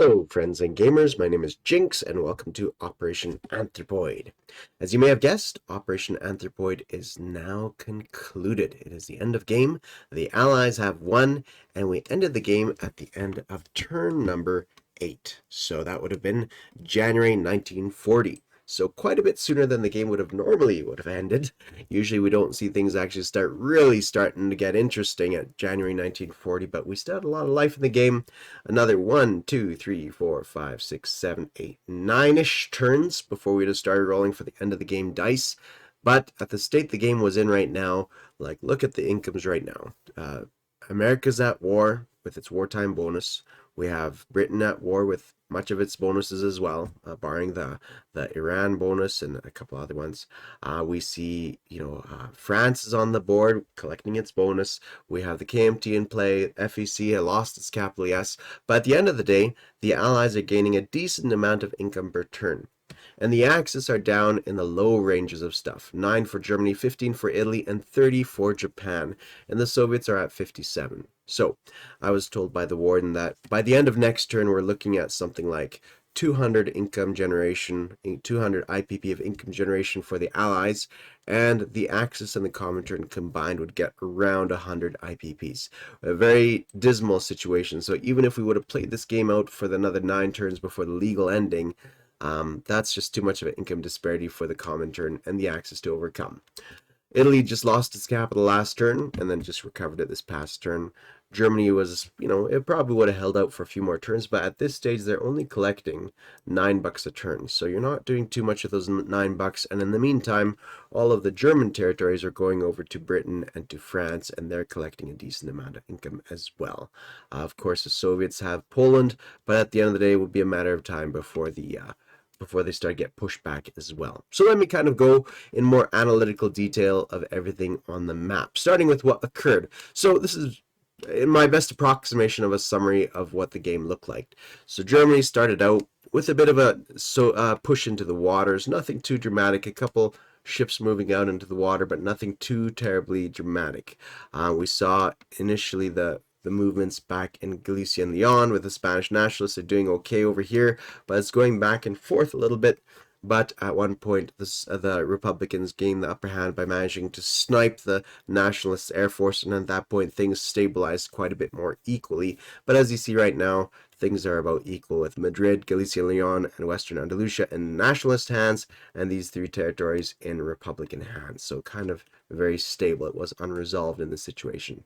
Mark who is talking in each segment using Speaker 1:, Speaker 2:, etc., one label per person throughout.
Speaker 1: Hello, friends and gamers. My name is Jinx, and welcome to Operation Anthropoid. As you may have guessed, Operation Anthropoid is now concluded. It is the end of game. The Allies have won, and we ended the game at the end of turn number 8. So that would have been January 1940. So quite a bit sooner than the game would have ended. Usually we don't see things actually starting to get interesting at January 1940, but we still had a lot of life in the game. Another 1, 2, 3, 4, 5, 6, 7, 8, 9-ish turns before we'd have started rolling for the end of the game dice. But at the state the game was in right now, like, look at the incomes right now. America's at war with its wartime bonus. We have Britain at war with much of its bonuses as well, barring the Iran bonus and a couple other ones. We see, France is on the board collecting its bonus. We have the KMT in play. FEC had lost its capital S. But at the end of the day, the Allies are gaining a decent amount of income per turn. And the Axis are down in the low ranges of stuff. 9 for Germany, 15 for Italy, and 30 for Japan. And the Soviets are at 57. So, I was told by the Warden that by the end of next turn, we're looking at something like 200 income generation, 200 IPP of income generation for the Allies, and the Axis and the Comintern combined would get around 100 IPPs. A very dismal situation. So even if we would have played this game out for another 9 turns before the legal ending, that's just too much of an income disparity for the Comintern and the Axis to overcome. Italy just lost its capital last turn and then just recovered it this past turn. Germany was, it probably would have held out for a few more turns, but at this stage they're only collecting $9 a turn. So you're not doing too much of those $9, and in the meantime, all of the German territories are going over to Britain and to France, and they're collecting a decent amount of income as well. Of course, the Soviets have Poland, but at the end of the day, it will be a matter of time before they start to get pushed back as well. So let me kind of go in more analytical detail of everything on the map, starting with what occurred. So this is in my best approximation of a summary of what the game looked like. So Germany started out with a bit of a push into the waters, nothing too dramatic, a couple ships moving out into the water, but nothing too terribly dramatic. We saw initially the movements back in Galicia and Leon, with the Spanish nationalists are doing okay over here, but it's going back and forth a little bit. But at one point, the Republicans gained the upper hand by managing to snipe the Nationalist Air Force, and at that point, things stabilized quite a bit more equally. But as you see right now, things are about equal, with Madrid, Galicia, Leon, and Western Andalusia in Nationalist hands, and these 3 territories in Republican hands. So kind of very stable. It was unresolved in this situation.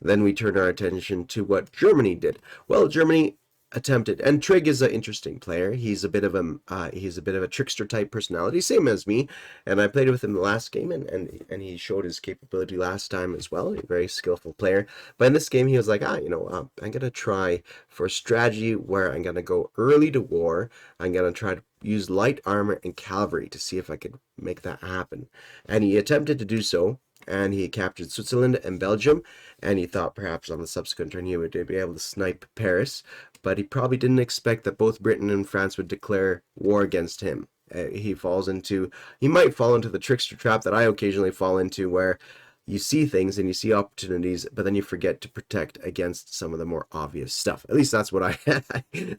Speaker 1: Then we turn our attention to what Germany did. Well, Germany attempted, and Trig is an interesting player. He's a bit of a trickster type personality, same as me. And I played with him the last game, and he showed his capability last time as well. A very skillful player. But in this game, he was like, I'm gonna try for a strategy where I'm gonna go early to war. I'm gonna try to use light armor and cavalry to see if I could make that happen. And he attempted to do so. And he captured Switzerland and Belgium, and he thought perhaps on the subsequent turn he would be able to snipe Paris, but he probably didn't expect that both Britain and France would declare war against him. He might fall into the trickster trap that I occasionally fall into, where you see things and you see opportunities, but then you forget to protect against some of the more obvious stuff. At least that's what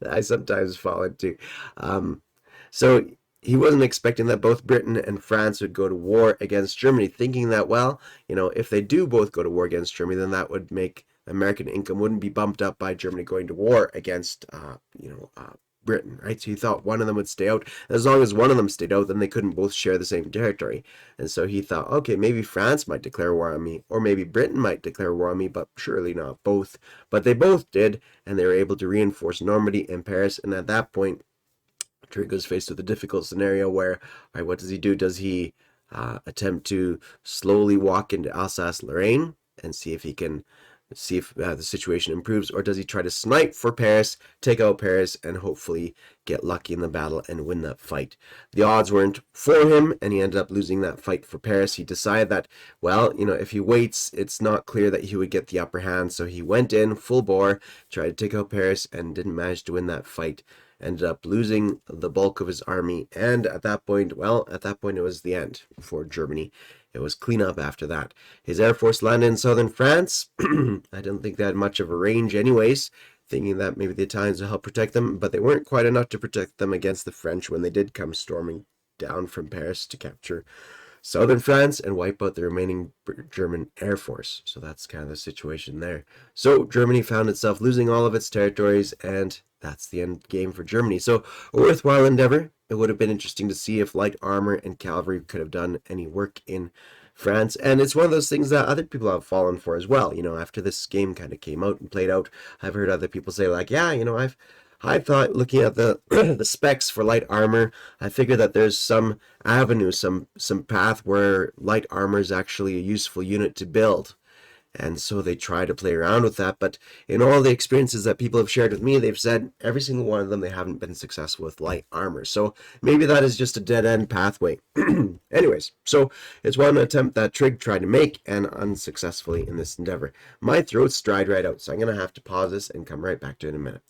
Speaker 1: I sometimes fall into. So he wasn't expecting that both Britain and France would go to war against Germany, thinking that, well, if they do both go to war against Germany, then that would make American income wouldn't be bumped up by Germany going to war against, Britain, right? So he thought one of them would stay out. As long as one of them stayed out, then they couldn't both share the same territory. And so he thought, okay, maybe France might declare war on me, or maybe Britain might declare war on me, but surely not both. But they both did, and they were able to reinforce Normandy and Paris, and at that point, Trig was faced with a difficult scenario where, all right, what does he do? Does he attempt to slowly walk into Alsace-Lorraine and see if the situation improves, or does he try to snipe for Paris, take out Paris, and hopefully get lucky in the battle and win that fight? The odds weren't for him, and he ended up losing that fight for Paris. He decided that, well, if he waits, it's not clear that he would get the upper hand, so he went in full bore, tried to take out Paris, and didn't manage to win that fight. Ended up losing the bulk of his army, and at that point it was the end for Germany. It was cleanup after that. His air force landed in southern France. I didn't think they had much of a range anyways. thinking that maybe the Italians would help protect them, but they weren't quite enough to protect them against the French when they did come storming down from Paris to capture southern France and wipe out the remaining German air force. So that's kind of the situation there. So Germany found itself losing all of its territories, and that's the end game for Germany. So a worthwhile endeavor. It would have been interesting to see if light armor and cavalry could have done any work in France. And it's one of those things that other people have fallen for as well. After this game kind of came out and played out, I've heard other people say like, yeah, I thought looking at the the specs for light armor, I figured that there's some avenue, some path where light armor is actually a useful unit to build. And so they try to play around with that, but in all the experiences that people have shared with me, they've said every single one of them they haven't been successful with light armor. So maybe that is just a dead-end pathway. Anyways, so it's one attempt that Trig tried to make, and unsuccessfully in this endeavor. My throat's dried right out, so I'm going to have to pause this and come right back to it in a minute.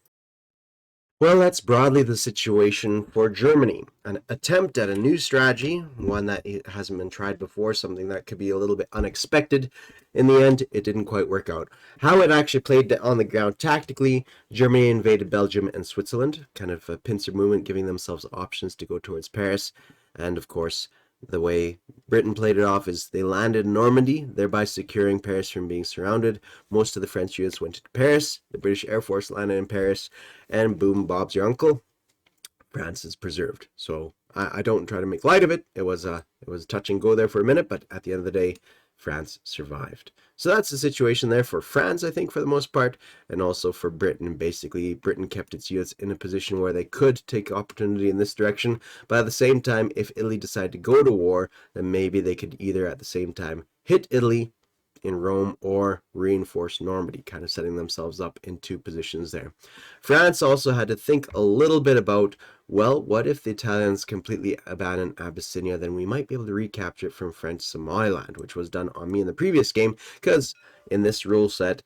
Speaker 1: Well, that's broadly the situation for Germany. An attempt at a new strategy, one that hasn't been tried before, something that could be a little bit unexpected. In the end, it didn't quite work out. How it actually played on the ground tactically, Germany invaded Belgium and Switzerland, kind of a pincer movement, giving themselves options to go towards Paris. And of course, the way Britain played it off is they landed in Normandy, thereby securing Paris from being surrounded. Most of the French units went to Paris. The British Air Force landed in Paris, and boom, Bob's your uncle. France is preserved. So I don't try to make light of it. It was a touch and go there for a minute, but at the end of the day, France survived. So that's the situation there for France, I think, for the most part, and also for Britain. Basically, Britain kept its units in a position where they could take opportunity in this direction, but at the same time, if Italy decided to go to war, then maybe they could either at the same time hit Italy in Rome or reinforce Normandy, kind of setting themselves up in two positions there. France also had to think a little bit about, well, what if the Italians completely abandon Abyssinia? Then we might be able to recapture it from French Somaliland, which was done on me in the previous game, because in this rule set,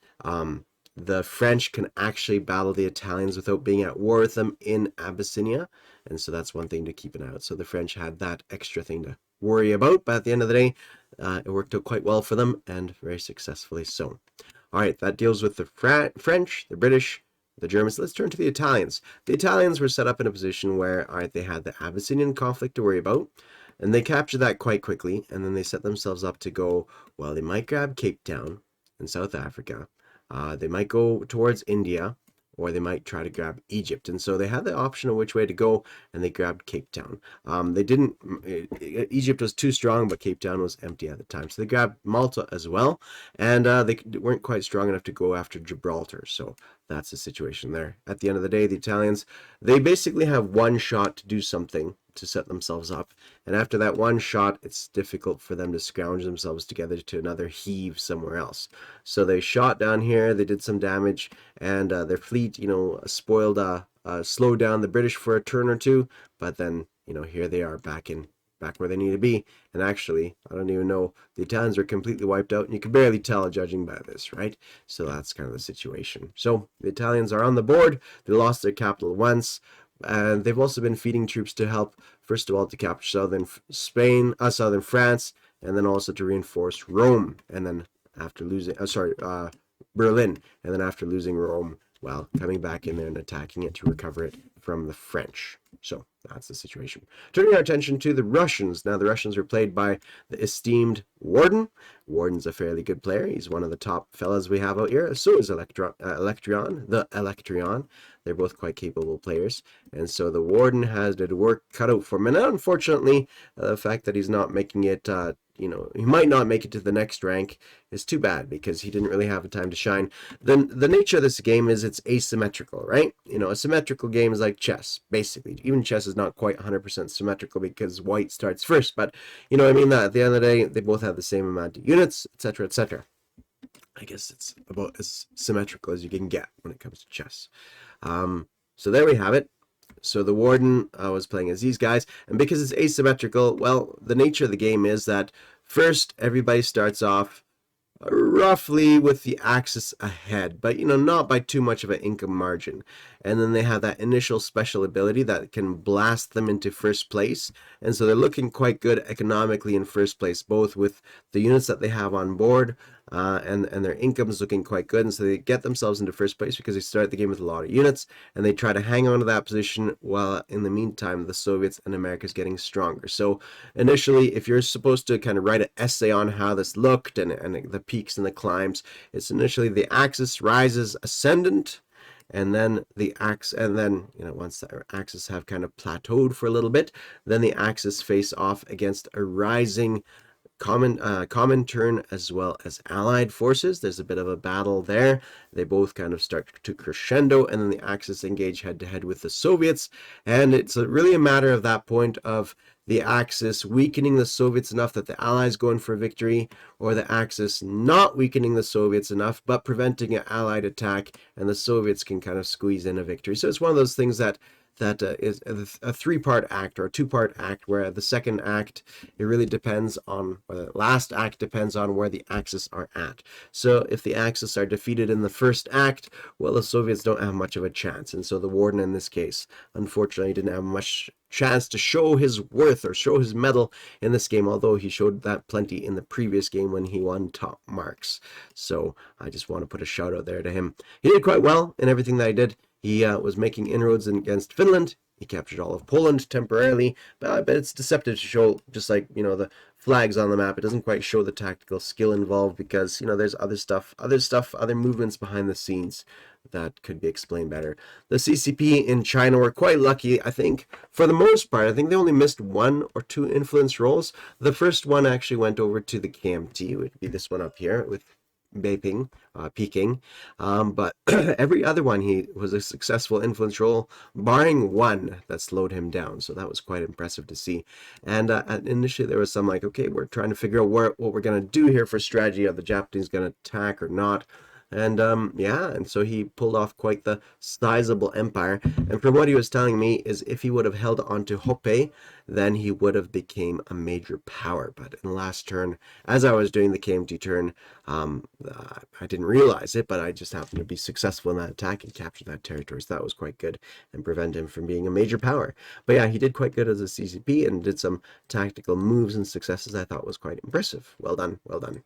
Speaker 1: the French can actually battle the Italians without being at war with them in Abyssinia, and so that's one thing to keep an eye out. So the French had that extra thing to worry about, but at the end of the day, it worked out quite well for them, and very successfully so. All right, that deals with the French, the British, the Germans. Let's turn to the Italians. The Italians were set up in a position where, all right, they had the Abyssinian conflict to worry about, and they captured that quite quickly, and then they set themselves up to go, well, they might grab Cape Town in South Africa. They might go towards India, or they might try to grab Egypt. And so they had the option of which way to go, and they grabbed Cape Town. They didn't, Egypt was too strong, but Cape Town was empty at the time. So they grabbed Malta as well, and they weren't quite strong enough to go after Gibraltar. So that's the situation there. At the end of the day, the Italians, they basically have one shot to do something to set themselves up, and after that one shot, it's difficult for them to scrounge themselves together to another heave somewhere else. So they shot down here, they did some damage, and their fleet, slowed down the British for a turn or two, but then, here they are back where they need to be. And actually, I don't even know, the Italians are completely wiped out, and you can barely tell judging by this, right? So that's kind of the situation. So the Italians are on the board. They lost their capital once, and they've also been feeding troops to help, first of all, to capture southern France, and then also to reinforce Rome, and then after losing, Berlin, and then after losing Rome, well, coming back in there and attacking it to recover it from the French. So that's the situation. Turning our attention to the Russians. Now, the Russians were played by the esteemed Warden. Warden's a fairly good player. He's one of the top fellas we have out here. So is Electrion. They're both quite capable players. And so the Warden has the work cut out for him. And unfortunately, the fact that he's not making it, he might not make it to the next rank is too bad, because he didn't really have the time to shine. The nature of this game is it's asymmetrical, right? A symmetrical game is like chess, basically. Even chess is not quite 100% symmetrical because white starts first, but that at the end of the day, they both have the same amount of units, etc., etc. I guess it's about as symmetrical as you can get when it comes to chess. So there we have it. So the Warden was playing as these guys, and because it's asymmetrical, well, the nature of the game is that first everybody starts off roughly with the axis ahead, but not by too much of an income margin. And then they have that initial special ability that can blast them into first place, and so they're looking quite good economically in first place, both with the units that they have on board, and their income is looking quite good, and so they get themselves into first place because they start the game with a lot of units, and they try to hang on to that position while in the meantime the Soviets and America is getting stronger. So initially, if you're supposed to kind of write an essay on how this looked and the peaks and the climbs, it's initially the axis rises ascendant, and then once the axis have kind of plateaued for a little bit, then the axis face off against a rising common turn as well as allied forces. There's a bit of a battle there. They both kind of start to crescendo, and then the Axis engage head to head with the Soviets, and it's really a matter of that point of the Axis weakening the Soviets enough that the Allies go in for victory, or the Axis not weakening the Soviets enough but preventing an Allied attack, and the Soviets can kind of squeeze in a victory. So it's one of those things that is a three-part act or a two-part act, where the second act, it really depends on, or the last act depends on where the Axis are at. So if the Axis are defeated in the first act, well, the Soviets don't have much of a chance, and so the Warden in this case, unfortunately, didn't have much chance to show his worth or show his mettle in this game, although he showed that plenty in the previous game when he won top marks. So I just want to put a shout out there to him. He did quite well in everything that he did. He was making inroads against Finland. He captured all of Poland temporarily, but it's deceptive to show, just like, the flags on the map. It doesn't quite show the tactical skill involved because, there's other movements behind the scenes that could be explained better. The CCP in China were quite lucky, I think, for the most part. I think they only missed 1 or 2 influence rolls. The first one actually went over to the KMT, which would be this one up here with Peking, but every other one he was a successful influence roll, barring one that slowed him down. So that was quite impressive to see. And initially there was some like, okay, we're trying to figure out what we're going to do here for strategy. Are the Japanese going to attack or not? And and so he pulled off quite the sizable empire. And from what he was telling me is if he would have held on to Hope, then he would have became a major power. But in the last turn, as I was doing the KMT turn, I didn't realize it, but I just happened to be successful in that attack and capture that territory. So that was quite good and prevent him from being a major power. But yeah, he did quite good as a CCP and did some tactical moves and successes I thought was quite impressive. Well done, well done.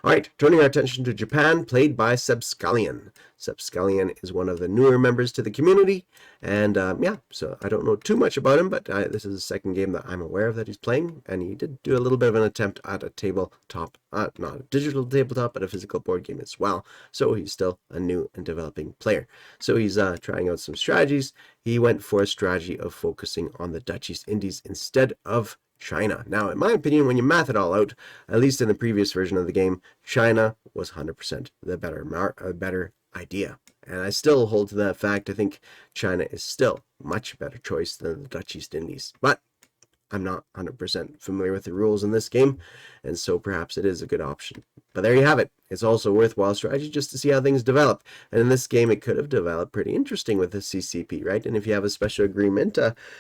Speaker 1: All right, turning our attention to Japan, played by Sebscallion. Sebscallion is one of the newer members to the community, and so I don't know too much about him, but this is the second game that I'm aware of that he's playing, and he did do a little bit of an attempt at a tabletop, not a digital tabletop, but a physical board game as well, so he's still a new and developing player. So he's trying out some strategies. He went for a strategy of focusing on the Dutch East Indies instead of China. Now, in my opinion, when you math it all out, at least in the previous version of the game, China was 100% the better idea. And I still hold to that fact. I think China is still a much better choice than the Dutch East Indies. But I'm not 100% familiar with the rules in this game, and so perhaps it is a good option. But there you have it. It's also a worthwhile strategy just to see how things develop. And in this game, it could have developed pretty interesting with the CCP, right? And if you have a special agreement,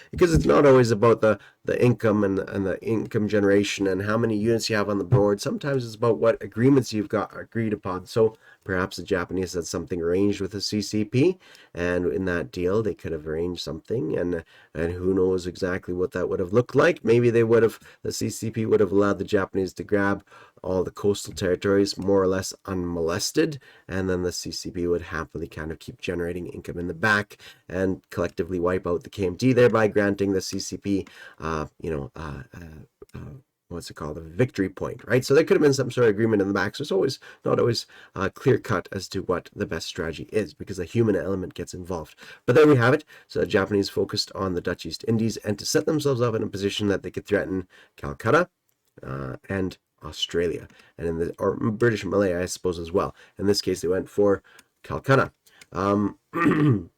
Speaker 1: because it's not always about the income and the income generation and how many units you have on the board. Sometimes it's about what agreements you've got agreed upon. So perhaps the Japanese had something arranged with the CCP, and in that deal, they could have arranged something, and who knows exactly what that would have looked like. Maybe the CCP would have allowed the Japanese to grab all the coastal territories more or less unmolested, and then the CCP would happily kind of keep generating income in the back and collectively wipe out the KMT, thereby granting the CCP, what's it called, a victory point, right? So there could have been some sort of agreement in the back. So it's not always clear cut as to what the best strategy is, because the human element gets involved. But there we have it. So the Japanese focused on the Dutch East Indies and to set themselves up in a position that they could threaten Calcutta and Australia, and or British Malaya, I suppose, as well. In this case, they went for Calcutta. In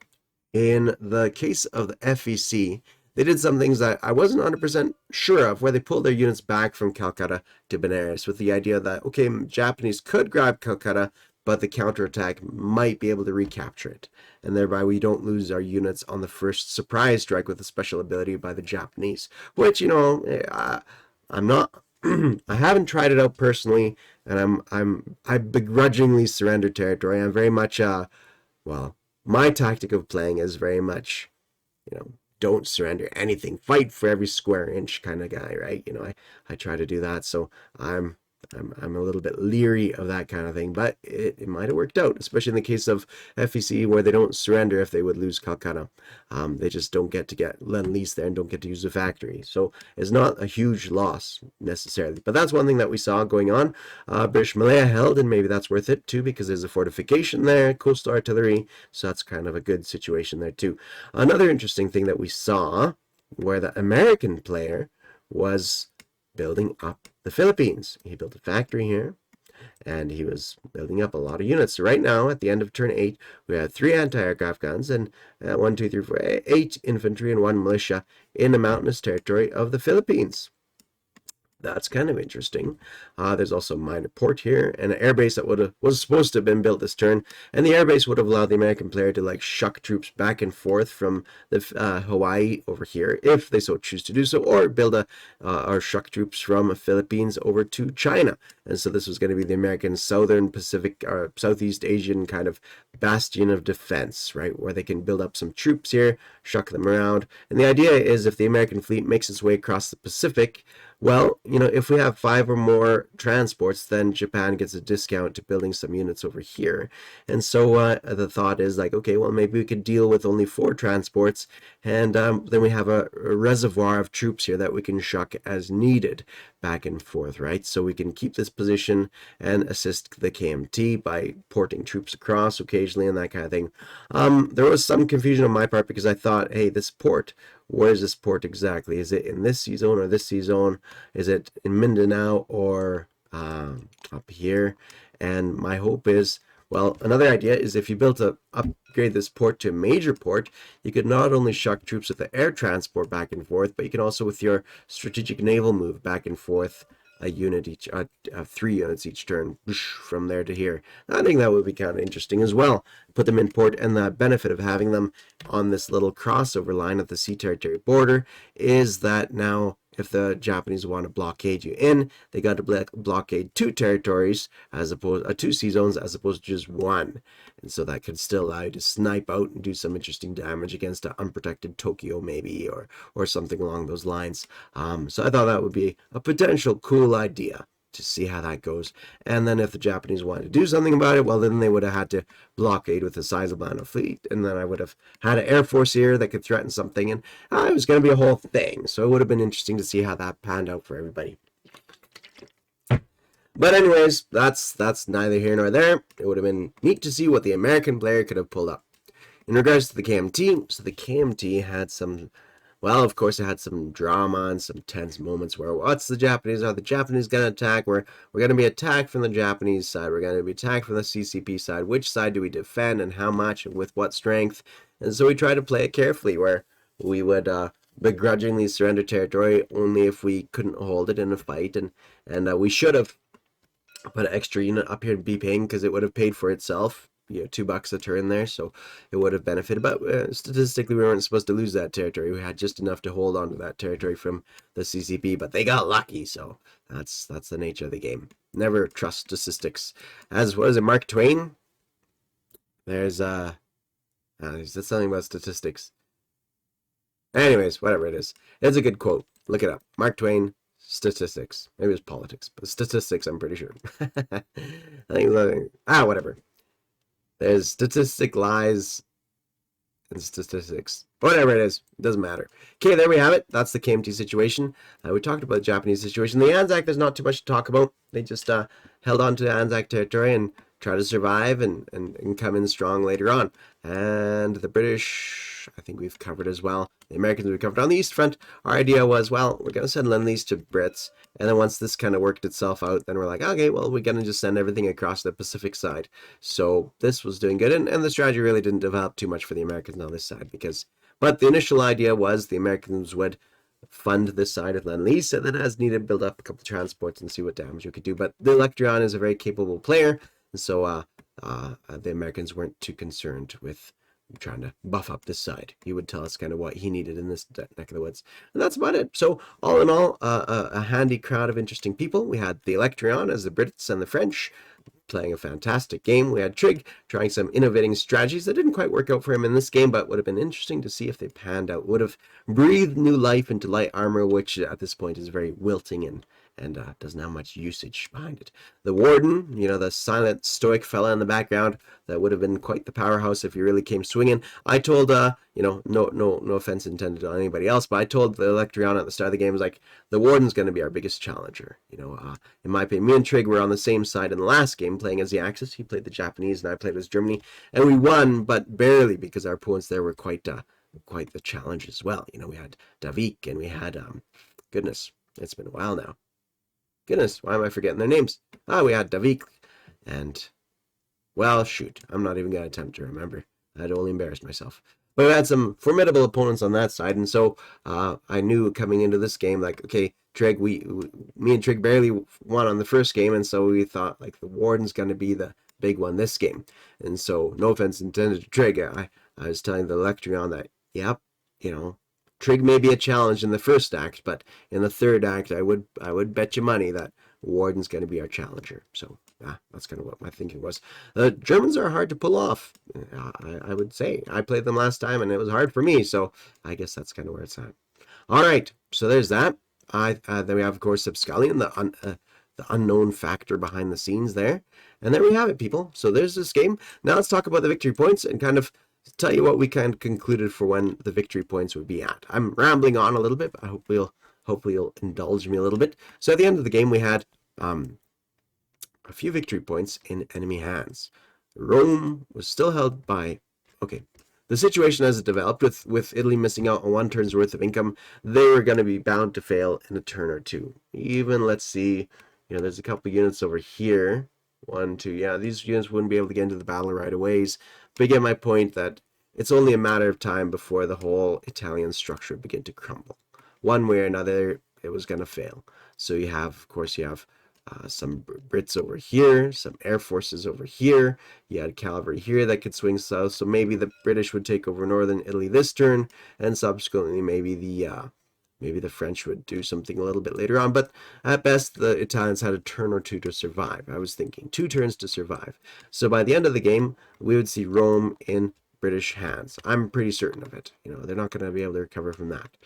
Speaker 1: the case of the FEC, they did some things that I wasn't 100% sure of, where they pulled their units back from Calcutta to Benares with the idea that, okay, Japanese could grab Calcutta, but the counterattack might be able to recapture it, and thereby we don't lose our units on the first surprise strike with a special ability by the Japanese, which, I'm not I haven't tried it out personally, and I begrudgingly surrender territory. I'm very much my tactic of playing is very much, don't surrender anything, fight for every square inch kind of guy, right? I try to do that, so I'm I'm a little bit leery of that kind of thing, but it might have worked out, especially in the case of FEC, where they don't surrender if they would lose Calcutta. They just don't get to get Lend-Lease there and don't get to use the factory. So it's not a huge loss necessarily. But that's one thing that we saw going on. British Malaya held, and maybe that's worth it too, because there's a fortification there, coastal artillery. So that's kind of a good situation there too. Another interesting thing that we saw, where the American player was building up the Philippines. He built a factory here, and he was building up a lot of units. So right now, at the end of turn 8, we had 3 anti-aircraft guns and 1, 2, 3, 4, 8 infantry and 1 militia in the mountainous territory of the Philippines. That's kind of interesting. There's also a minor port here and an airbase that was supposed to have been built this turn, and the airbase would have allowed the American player to like shuck troops back and forth from the Hawaii over here if they so choose to do so, or build or shuck troops from Philippines over to China. And so this was going to be the American Southern Pacific or Southeast Asian kind of bastion of defense, right, where they can build up some troops here, shuck them around. And the idea is if the American fleet makes its way across the Pacific, well, you know, if we have 5 or more transports, then Japan gets a discount to building some units over here. And so the thought is like, okay, well, maybe we could deal with only 4 transports, and then we have a reservoir of troops here that we can shuck as needed back and forth, right? So we can keep this position and assist the KMT by porting troops across occasionally and that kind of thing. There was some confusion on my part because I thought, hey, this port, where is this port exactly? Is it in this sea zone or this sea zone? Is it in Mindanao or up here? And my hope is, well, another idea is if you upgrade this port to a major port, you could not only shuck troops with the air transport back and forth, but you can also with your strategic naval move back and forth a unit each, 3 units each turn from there to here. I think that would be kind of interesting as well. Put them in port, and the benefit of having them on this little crossover line at the sea territory border is that now if the Japanese want to blockade you in, they got to blockade 2 territories as opposed 2 sea zones as opposed to just 1. And so that could still allow you to snipe out and do some interesting damage against an unprotected Tokyo maybe or something along those lines. So I thought that would be a potential cool idea to see how that goes. And then if the Japanese wanted to do something about it, well, then they would have had to blockade with a sizable amount of fleet, and then I would have had an air force here that could threaten something, and it was going to be a whole thing. So it would have been interesting to see how that panned out for everybody. But anyways, that's neither here nor there. It would have been neat to see what the American player could have pulled up. In regards to the KMT, so the KMT had some, well, of course, it had some drama and some tense moments where, what's the Japanese? Are the Japanese going to attack? We're going to be attacked from the Japanese side. We're going to be attacked from the CCP side. Which side do we defend and how much and with what strength? And so we tried to play it carefully where we would begrudgingly surrender territory only if we couldn't hold it in a fight. And we should have put an extra unit up here in B-Ping because it would have paid for itself. You know, $2 a turn there, so it would have benefited. But statistically, we weren't supposed to lose that territory. We had just enough to hold on to that territory from the CCP, but they got lucky. So that's the nature of the game. Never trust statistics. As what is it, Mark Twain? There's something about statistics. Anyways, whatever it is, it's a good quote. Look it up. Mark Twain. Statistics. Maybe it's politics, but statistics. I'm pretty sure. I think whatever. There's statistic lies and statistics. Whatever it is, it doesn't matter. Okay, there we have it. That's the KMT situation. We talked about the Japanese situation. The Anzac, there's not too much to talk about. They just held on to the Anzac territory and try to survive and come in strong later on. And the British, I think we've covered as well. The Americans we covered. On the East Front, our idea was, well, we're going to send Lend-Lease to Brits. And then once this kind of worked itself out, then we're like, okay, well, we're going to just send everything across the Pacific side. So this was doing good. And the strategy really didn't develop too much for the Americans on this side. But the initial idea was the Americans would fund this side of Lend-Lease, and then as needed, build up a couple of transports and see what damage we could do. But the Electron is a very capable player. And so the Americans weren't too concerned with trying to buff up this side. He would tell us kind of what he needed in this neck of the woods. And that's about it. So all in all, a handy crowd of interesting people. We had the Electron as the Brits and the French playing a fantastic game. We had Trig trying some innovating strategies that didn't quite work out for him in this game, but would have been interesting to see if they panned out. Would have breathed new life into light armor, which at this point is very wilting and doesn't have much usage behind it. The Warden, you know, the silent, stoic fella in the background, that would have been quite the powerhouse if he really came swinging. I told, you know, no offense intended on anybody else, but I told the Electrion at the start of the game, was like, the Warden's going to be our biggest challenger. You know, in my opinion, me and Trig were on the same side in the last game, playing as the Axis. He played the Japanese, and I played as Germany, and we won, but barely, because our opponents there were quite the challenge as well. You know, we had Davik, and we had, goodness, it's been a while now. Goodness, why am I forgetting their names? We had Davik, and, well, shoot, I'm not even going to attempt to remember. I'd only embarrassed myself. But we had some formidable opponents on that side, and so I knew coming into this game, like, okay, Trig, me and Trig barely won on the first game, and so we thought, like, the Warden's going to be the big one this game. And so, no offense intended to Trig, I was telling the Electrion that, yep, you know, Trig may be a challenge in the first act, but in the third act, I would bet you money that Warden's going to be our challenger. So that's kind of what my thinking was. The Germans are hard to pull off, I would say. I played them last time, and it was hard for me, so I guess that's kind of where it's at. All right, so there's that. Then we have, of course, Subscullion, the unknown factor behind the scenes there. And there we have it, people. So there's this game. Now let's talk about the victory points and kind of tell you what we kind of concluded for when the victory points would be at. I'm rambling on a little bit, but hopefully you'll indulge me a little bit. So at the end of the game, we had a few victory points in enemy hands. Rome was still held by, okay, the situation as it developed with Italy missing out on 1 turn's worth of income, they were going to be bound to fail in a turn or two. Even, let's see, you know, there's a couple units over here. 1, 2, yeah, these units wouldn't be able to get into the battle right away. But you get my point that it's only a matter of time before the whole Italian structure would begin to crumble. One way or another, it was going to fail. So you have, of course, some Brits over here, some air forces over here. You had cavalry here that could swing south. So maybe the British would take over northern Italy this turn, and subsequently maybe the French would do something a little bit later on. But at best, the Italians had a turn or two to survive. I was thinking 2 turns to survive. So by the end of the game, we would see Rome in British hands. I'm pretty certain of it. You know, they're not going to be able to recover from that.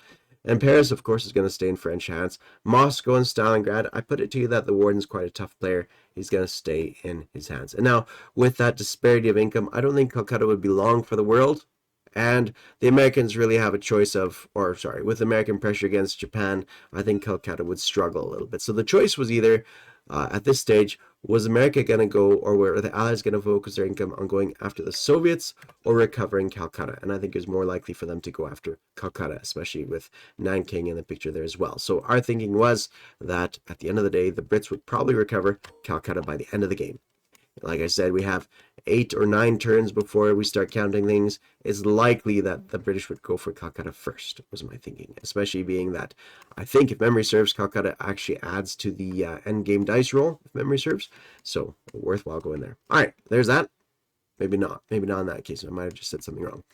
Speaker 1: And Paris, of course, is going to stay in French hands. Moscow and Stalingrad, I put it to you that the Warden's quite a tough player. He's going to stay in his hands. And now, with that disparity of income, I don't think Calcutta would be long for the world. And the Americans really have a choice of, with American pressure against Japan, I think Calcutta would struggle a little bit. So the choice was either, at this stage, was America going to go, or were the Allies going to focus their income on going after the Soviets or recovering Calcutta? And I think it's more likely for them to go after Calcutta, especially with Nanking in the picture there as well. So our thinking was that at the end of the day, the Brits would probably recover Calcutta by the end of the game. Like I said, we have 8 or 9 turns before we start counting things. It's likely that the British would go for Calcutta first, was my thinking. Especially being that, I think if memory serves, Calcutta actually adds to the endgame dice roll, if memory serves. So, worthwhile going there. Alright, there's that. Maybe not. Maybe not in that case. I might have just said something wrong.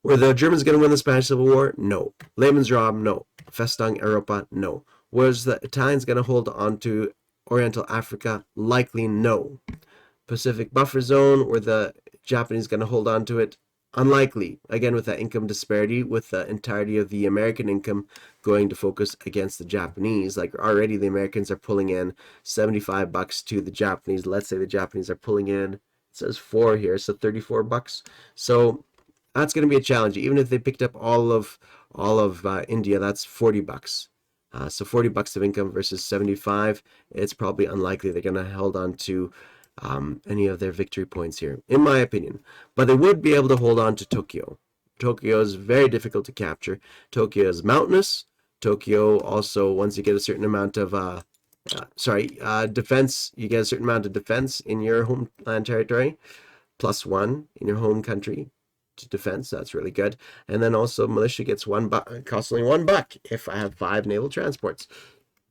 Speaker 1: Were the Germans going to win the Spanish Civil War? No. Lebensraum? No. Festung Europa? No. Was the Italians going to hold on to Oriental Africa? Likely no. Pacific buffer zone, were the Japanese going to hold on to it? Unlikely. Again, with that income disparity, with the entirety of the American income going to focus against the Japanese. Like already the Americans are pulling in $75 to the Japanese. Let's say the Japanese are pulling in, it says 4 here, so $34. So that's going to be a challenge. Even if they picked up all of India, that's $40. So $40 of income versus 75. It's probably unlikely they're going to hold on to any of their victory points here, in my opinion. But they would be able to hold on to Tokyo. Tokyo is very difficult to capture. Tokyo is mountainous. Tokyo also, once you get a certain amount of defense, you get a certain amount of defense in your homeland territory, +1 in your home country to defense. That's really good. And then also militia gets $1, costs only $1 if I have 5 naval transports.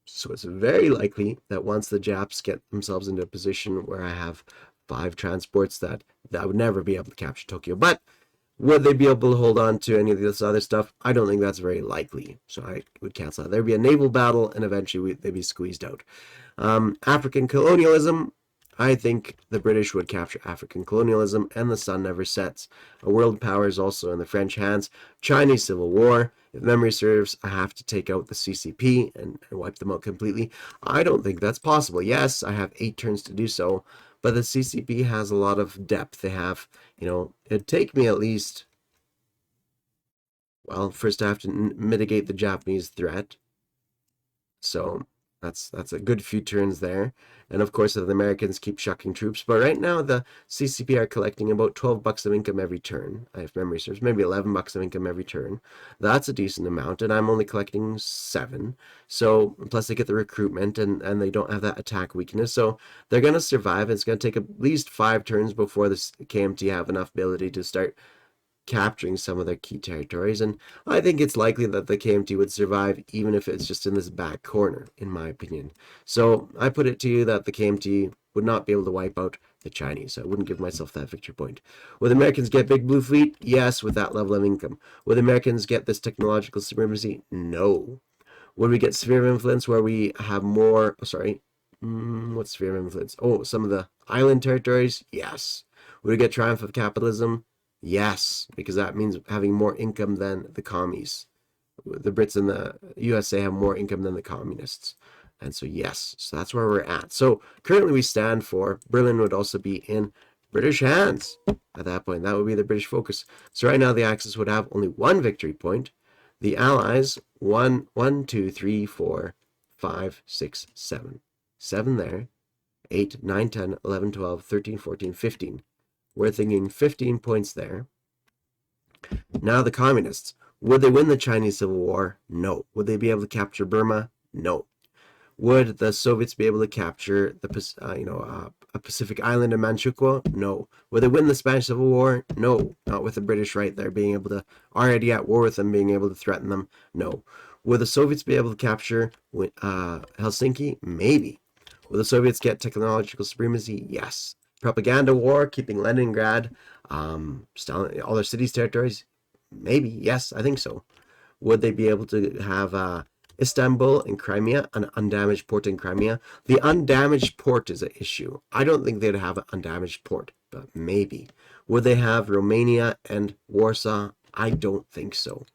Speaker 1: So it's very likely that once the Japs get themselves into a position where I have 5 transports, that I would never be able to capture Tokyo. But would they be able to hold on to any of this other stuff? I don't think that's very likely. So I would cancel that. There'd be a naval battle, and eventually they'd be squeezed out. African colonialism, I think the British would capture African colonialism, and the sun never sets. A world power is also in the French hands. Chinese Civil War. If memory serves, I have to take out the CCP and wipe them out completely. I don't think that's possible. Yes, I have 8 turns to do so, but the CCP has a lot of depth. They have, it'd take me at least, well, first I have to mitigate the Japanese threat. So that's a good few turns there. And of course, the Americans keep shucking troops. But right now, the CCP are collecting about $12 of income every turn. If memory serves, maybe $11 of income every turn. That's a decent amount, and I'm only collecting 7. So plus they get the recruitment, and they don't have that attack weakness. So they're gonna survive. It's gonna take at least 5 turns before the KMT have enough ability to start capturing some of their key territories, and I think it's likely that the KMT would survive even if it's just in this back corner, in my opinion. So I put it to you that the KMT would not be able to wipe out the Chinese. I wouldn't give myself that victory point. Would Americans get Big Blue Fleet? Yes, with that level of income. Would Americans get this technological supremacy? No. Would we get sphere of influence where we have more, what's sphere of influence? Oh, some of the island territories? Yes. Would we get triumph of capitalism? Yes, because that means having more income than the commies. The Brits and the USA have more income than the communists. And so, yes, so that's where we're at. So currently we stand for Berlin would also be in British hands at that point. That would be the British focus. So right now the Axis would have only 1 victory point. The Allies, 1, 2, 3, 4, 5, 6, 7. 7 there. 8, 9, 10, 11, 12, 13, 14, 15. We're thinking 15 points there. Now the communists. Would they win the Chinese Civil War? No. Would they be able to capture Burma? No. Would the Soviets be able to capture the a Pacific island in Manchukuo? No. Would they win the Spanish Civil War? No. Not with the British right there being able to, already at war with them, being able to threaten them? No. Would the Soviets be able to capture Helsinki? Maybe. Will the Soviets get technological supremacy? Yes. Propaganda war, keeping Leningrad, all their cities, territories? Maybe, yes, I think so. Would they be able to have Istanbul and Crimea, an undamaged port in Crimea? The undamaged port is an issue. I don't think they'd have an undamaged port, but maybe. Would they have Romania and Warsaw? I don't think so.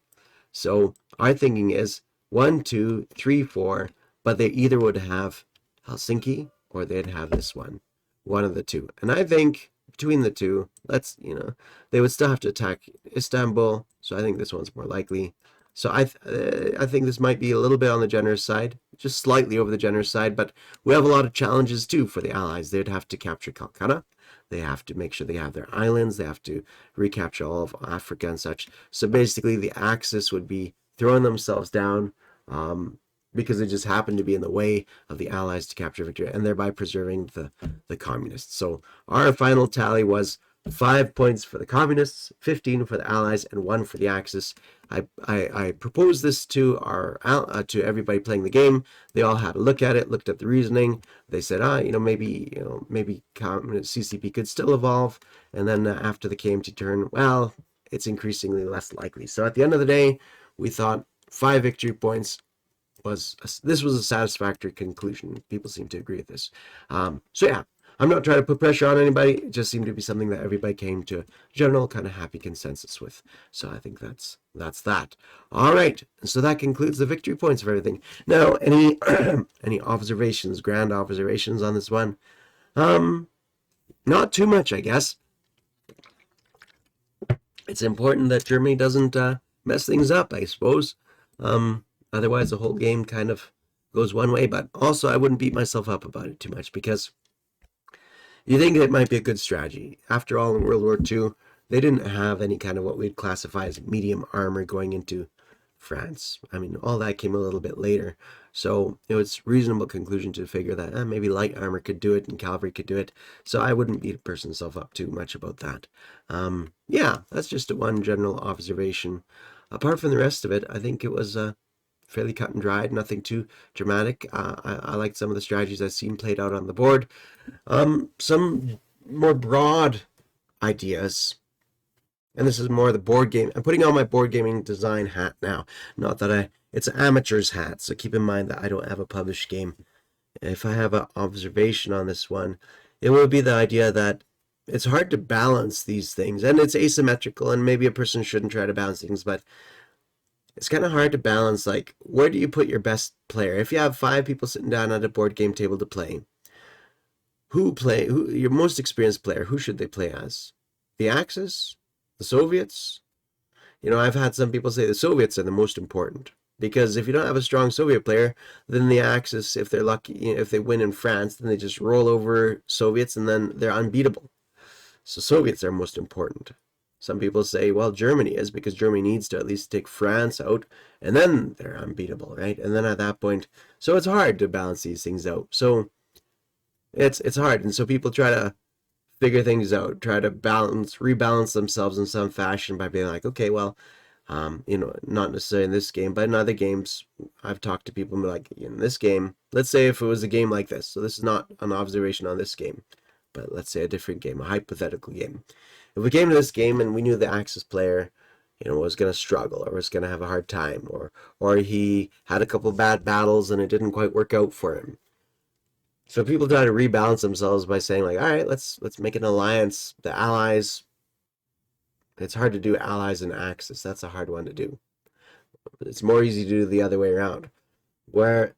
Speaker 1: So our thinking is 1, 2, 3, 4, but they either would have Helsinki or they'd have this one. One of the two. And I think between the two, they would still have to attack Istanbul. So I think this one's more likely. So I think this might be a little bit on the generous side, just slightly over the generous side, but we have a lot of challenges too for the Allies. They'd have to capture Calcutta. They have to make sure they have their islands. They have to recapture all of Africa and such. So basically the Axis would be throwing themselves down because they just happened to be in the way of the Allies to capture victory and thereby preserving the communists. So our final tally was 5 points for the communists, 15 for the Allies, and 1 for the Axis. I proposed this to to everybody playing the game. They all had a look at it, looked at the reasoning. They said, maybe CCP could still evolve. And then after the KMT turn, well, it's increasingly less likely. So at the end of the day, we thought 5 victory points this was a satisfactory conclusion. People seem to agree with this. So yeah, I'm not trying to put pressure on anybody. It just seemed to be something that everybody came to a general kind of happy consensus with. So I think that's that. All right. So that concludes the victory points of everything. Now, any any observations, grand observations on this one? Not too much, I guess. It's important that Germany doesn't mess things up, I suppose. Otherwise, the whole game kind of goes one way. But also, I wouldn't beat myself up about it too much because you think it might be a good strategy. After all, in World War II, they didn't have any kind of what we'd classify as medium armor going into France. I mean, all that came a little bit later. So it was a reasonable conclusion to figure that maybe light armor could do it and cavalry could do it. So I wouldn't beat a person's self up too much about that. Yeah, that's just one general observation. Apart from the rest of it, I think it was fairly cut and dried, nothing too dramatic. I liked some of the strategies I've seen played out on the board. Some more broad ideas, and this is more the board game. I'm putting on my board gaming design hat now. Not that it's an amateur's hat, so keep in mind that I don't have a published game. If I have an observation on this one, it would be the idea that it's hard to balance these things, and it's asymmetrical, and maybe a person shouldn't try to balance things, but it's kind of hard to balance, like, where do you put your best player? If you have 5 people sitting down at a board game table to play, who your most experienced player, who should they play as? The Axis? The Soviets? I've had some people say the Soviets are the most important. Because if you don't have a strong Soviet player, then the Axis, if they're lucky, if they win in France, then they just roll over Soviets and then they're unbeatable. So Soviets are most important. Some people say, well, Germany is, because Germany needs to at least take France out, and then they're unbeatable, right? And then at that point, so it's hard to balance these things out. So it's hard, and so people try to figure things out, try to rebalance themselves in some fashion by being like, okay, well, not necessarily in this game, but in other games, I've talked to people and be like, in this game, let's say if it was a game like this, so this is not an observation on this game, but let's say a different game, a hypothetical game. If we came to this game and we knew the Axis player, was going to struggle or was going to have a hard time, or he had a couple of bad battles and it didn't quite work out for him. So people try to rebalance themselves by saying like, all right, let's make an alliance. The allies, it's hard to do allies and Axis. That's a hard one to do. It's more easy to do the other way around, where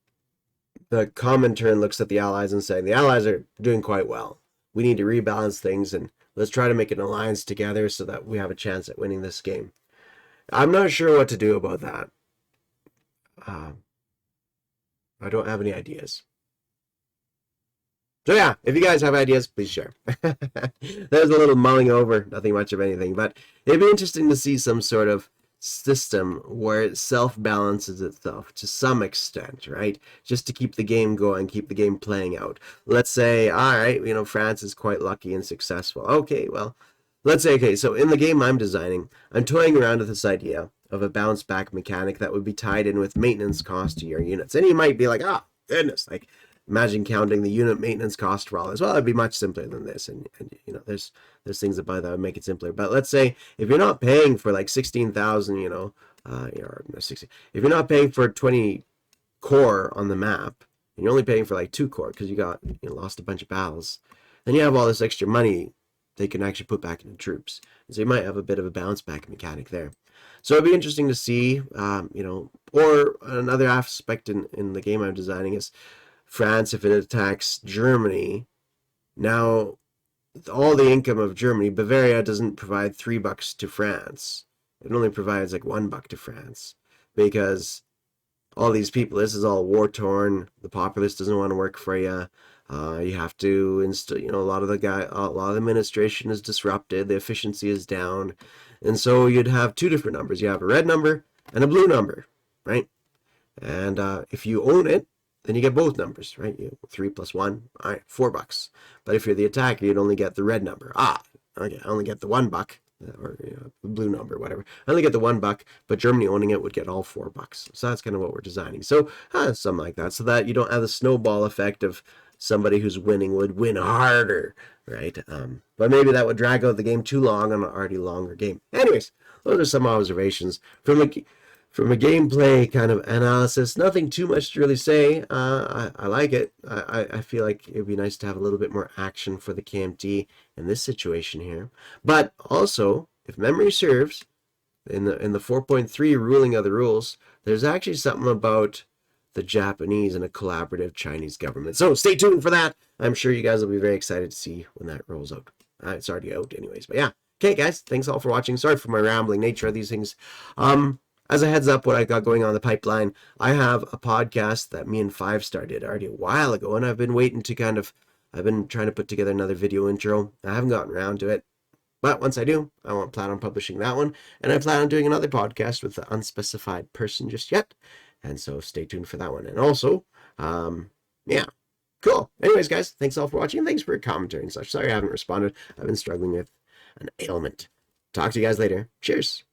Speaker 1: the Comintern looks at the allies and saying, the allies are doing quite well. We need to rebalance things and let's try to make an alliance together so that we have a chance at winning this game. I'm not sure what to do about that. I don't have any ideas. So yeah, if you guys have ideas, please share. There's a little mulling over, nothing much of anything, but it'd be interesting to see some sort of system where it self-balances itself to some extent, right? Just to keep the game going, keep the game playing out. Let's say, all right, France is quite lucky and successful. Okay, well, let's say, okay, so in the game I'm designing, I'm toying around with this idea of a bounce back mechanic that would be tied in with maintenance cost to your units. And you might be like, oh, goodness, like, imagine counting the unit maintenance cost for all as well. It'd be much simpler than this. And there's things about that would make it simpler. But let's say if you're not paying for like 16,000, or 60, if you're not paying for 20 core on the map, and you're only paying for like 2 core because you lost a bunch of battles, then you have all this extra money they can actually put back into troops. And so you might have a bit of a bounce back mechanic there. So it'd be interesting to see, or another aspect in the game I'm designing is France, if it attacks Germany, now all the income of Germany, Bavaria doesn't provide $3 to France. It only provides like $1 to France because all these people, this is all war torn. The populace doesn't want to work for you. You have to install, a lot of the administration is disrupted. The efficiency is down. And so you'd have 2 different numbers. You have a red number and a blue number, right? And if you own it, then you get both numbers, right? 3 plus 1, all right, $4. But if you're the attacker, you'd only get the red number. Okay, I only get the $1, or the blue number, whatever. I only get the $1, but Germany owning it would get all $4. So that's kind of what we're designing. So something like that, so that you don't have the snowball effect of somebody who's winning would win harder, right? But maybe that would drag out the game too long on an already longer game. Anyways, those are some observations from a gameplay kind of analysis. Nothing too much to really say. I like it. I feel like it would be nice to have a little bit more action for the KMT in this situation here. But also, if memory serves, in the 4.3 ruling of the rules, there's actually something about the Japanese and a collaborative Chinese government. So stay tuned for that. I'm sure you guys will be very excited to see when that rolls out. It's already out anyways. But yeah. Okay, guys. Thanks all for watching. Sorry for my rambling nature of these things. As a heads up, what I got going on the pipeline, I have a podcast that me and Five Star did already a while ago, and I've been waiting to I've been trying to put together another video intro. I haven't gotten around to it, but once I do, I won't plan on publishing that one, and I plan on doing another podcast with the unspecified person just yet, and so stay tuned for that one. And also, yeah, cool. Anyways, guys, thanks all for watching, and thanks for your commentary and such. Sorry I haven't responded. I've been struggling with an ailment. Talk to you guys later. Cheers.